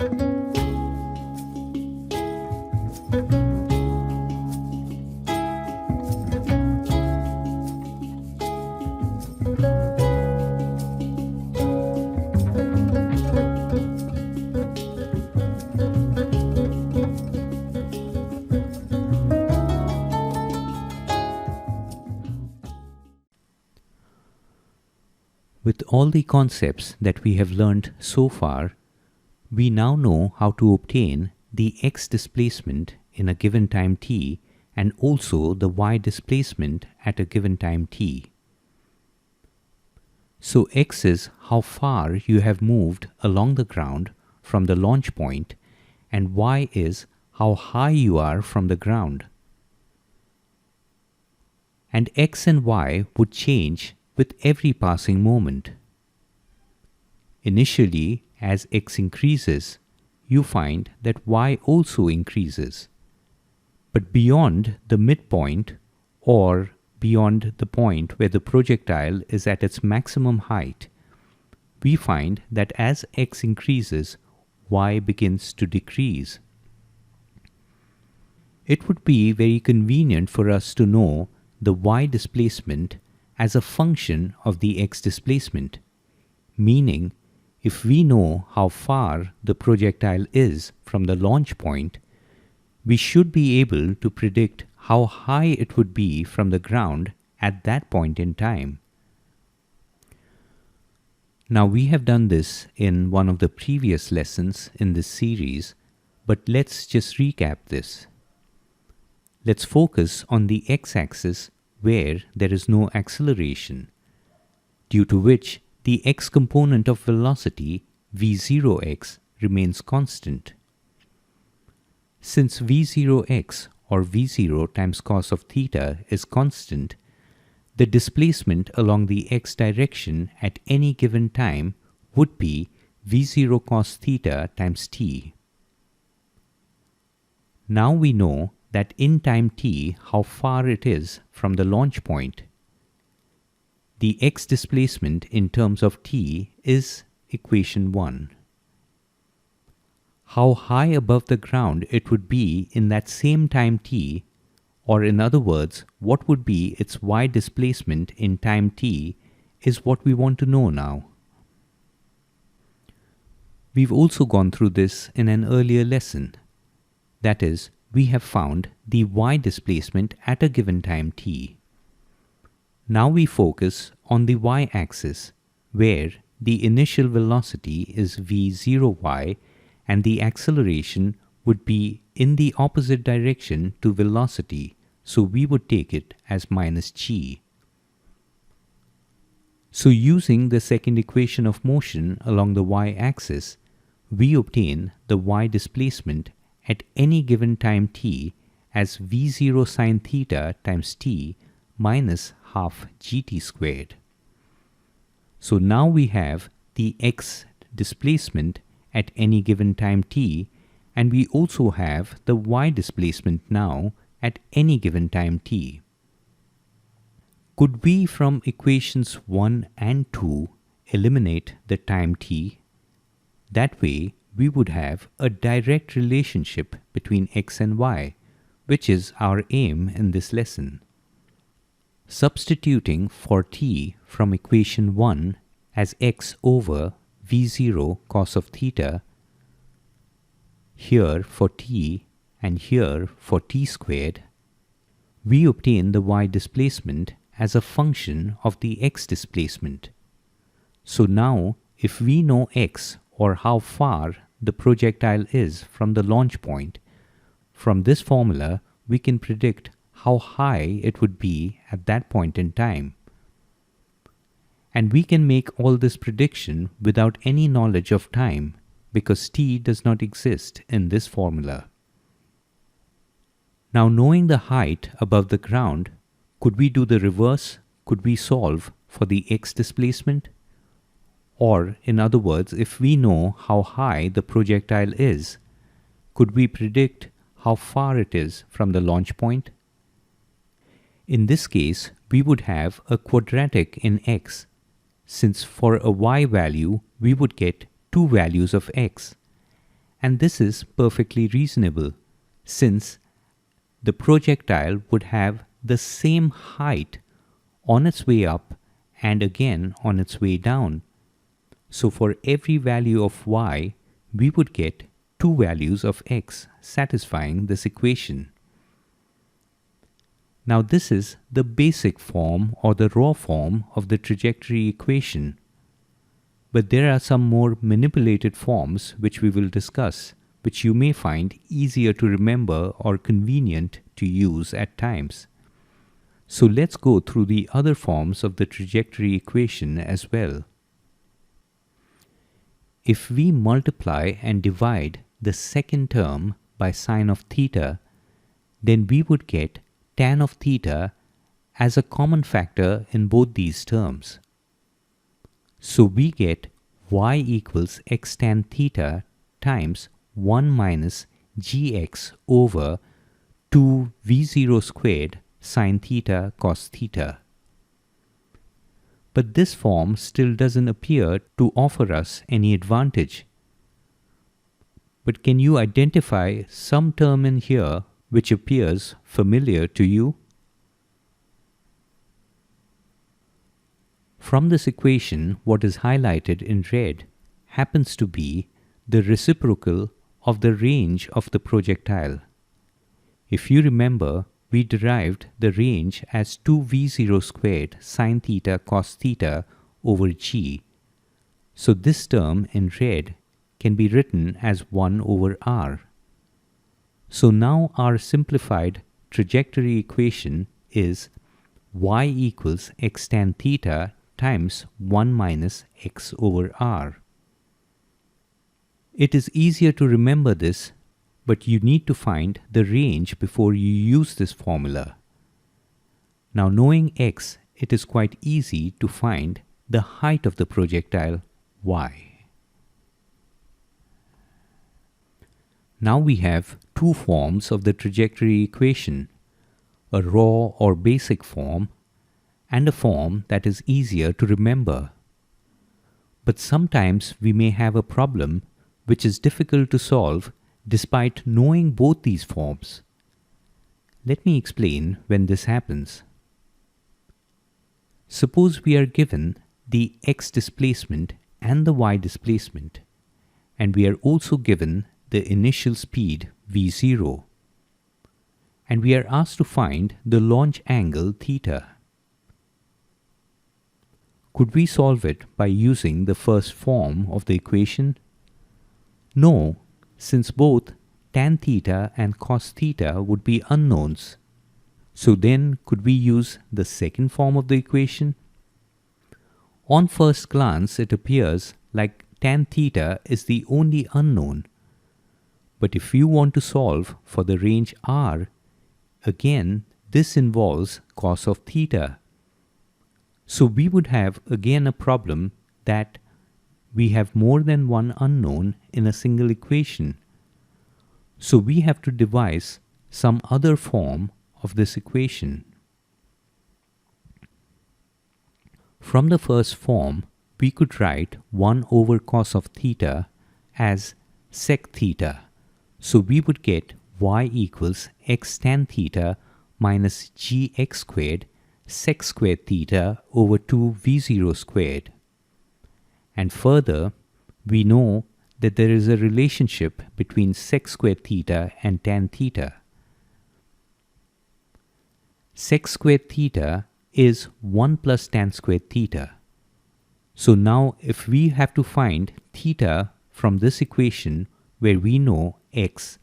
With all the concepts that we have learned so far, we now know how to obtain the x displacement in a given time t and also the y displacement at a given time t. So x is how far you have moved along the ground from the launch point, and y is how high you are from the ground. And x and y would change with every passing moment. Initially, as x increases, you find that y also increases. But beyond the midpoint, or beyond the point where the projectile is at its maximum height, we find that as x increases, y begins to decrease. It would be very convenient for us to know the y displacement as a function of the x displacement, meaning if we know how far the projectile is from the launch point, we should be able to predict how high it would be from the ground at that point in time. Now we have done this in one of the previous lessons in this series, but let's just recap this. Let's focus on the x-axis where there is no acceleration, due to which the x component of velocity v0x remains constant. Since v0x or v0 times cos of theta is constant, the displacement along the x direction at any given time would be v0 cos theta times t. Now we know that in time t how far it is from the launch point. The x displacement in terms of t is equation 1. How high above the ground it would be in that same time t, or in other words, what would be its y displacement in time t, is what we want to know now. We've also gone through this in an earlier lesson. That is, we have found the y displacement at a given time t. Now we focus on the y-axis, where the initial velocity is v0y and the acceleration would be in the opposite direction to velocity, so we would take it as minus g. So using the second equation of motion along the y-axis, we obtain the y displacement at any given time t as v0 sine theta times t minus half gt squared. So now we have the x displacement at any given time t, and we also have the y displacement now at any given time t. Could we from equations 1 and 2 eliminate the time t? That way we would have a direct relationship between x and y, which is our aim in this lesson. Substituting for t from equation 1 as x over v0 cos of theta, here for t and here for t squared, we obtain the y displacement as a function of the x displacement. So now, if we know x, or how far the projectile is from the launch point, from this formula we can predict how high it would be at that point in time. And we can make all this prediction without any knowledge of time, because t does not exist in this formula. Now, knowing the height above the ground, could we do the reverse? Could we solve for the x displacement? Or, in other words, if we know how high the projectile is, could we predict how far it is from the launch point? In this case, we would have a quadratic in x, since for a y value we would get two values of x, And this is perfectly reasonable, since the projectile would have the same height on its way up and again on its way down. So for every value of y, we would get two values of x, satisfying this equation. Now this is the basic form or the raw form of the trajectory equation. But there are some more manipulated forms which we will discuss, which you may find easier to remember or convenient to use at times. So let's go through the other forms of the trajectory equation as well. If we multiply and divide the second term by sine of theta, then we would get tan of theta as a common factor in both these terms. So we get y equals x tan theta times 1 minus gx over 2 v0 squared sine theta cos theta. But this form still doesn't appear to offer us any advantage. But can you identify some term in here which appears familiar to you? From this equation, what is highlighted in red happens to be the reciprocal of the range of the projectile. If you remember, we derived the range as 2v0 squared sine theta cos theta over g. So this term in red can be written as 1 over r. So now our simplified trajectory equation is y equals x tan theta times 1 minus x over r. It is easier to remember this, but you need to find the range before you use this formula. Now knowing x, it is quite easy to find the height of the projectile y. Now we have two forms of the trajectory equation, a raw or basic form and a form that is easier to remember. But sometimes we may have a problem which is difficult to solve despite knowing both these forms. Let me explain when this happens. Suppose we are given the x displacement and the y displacement, and we are also given the initial speed v0, and we are asked to find the launch angle theta. Could we solve it by using the first form of the equation? No, since both tan theta and cos theta would be unknowns. So then could we use the second form of the equation? On first glance, it appears like tan theta is the only unknown. But if you want to solve for the range r, again this involves cos of theta. So we would have again a problem that we have more than one unknown in a single equation. So we have to devise some other form of this equation. From the first form, we could write 1 over cos of theta as sec theta. So we would get y equals x tan theta minus gx squared sec squared theta over 2 v0 squared. And further, we know that there is a relationship between sec squared theta and tan theta. Sec squared theta is 1 plus tan squared theta. So now if we have to find theta from this equation where we know x,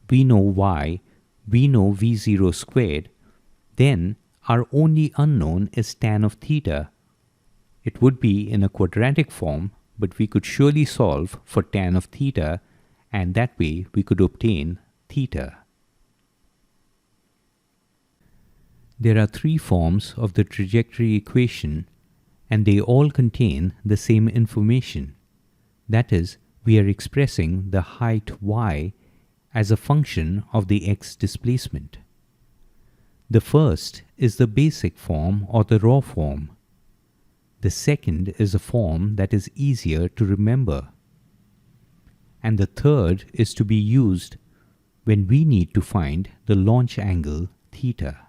we know y, we know v0 squared, then our only unknown is tan of theta. It would be in a quadratic form, but we could surely solve for tan of theta, and that way we could obtain theta. There are three forms of the trajectory equation, and they all contain the same information. That is, we are expressing the height y as a function of the x displacement. The first is the basic form or the raw form. The second is a form that is easier to remember. and the third is to be used when we need to find the launch angle theta.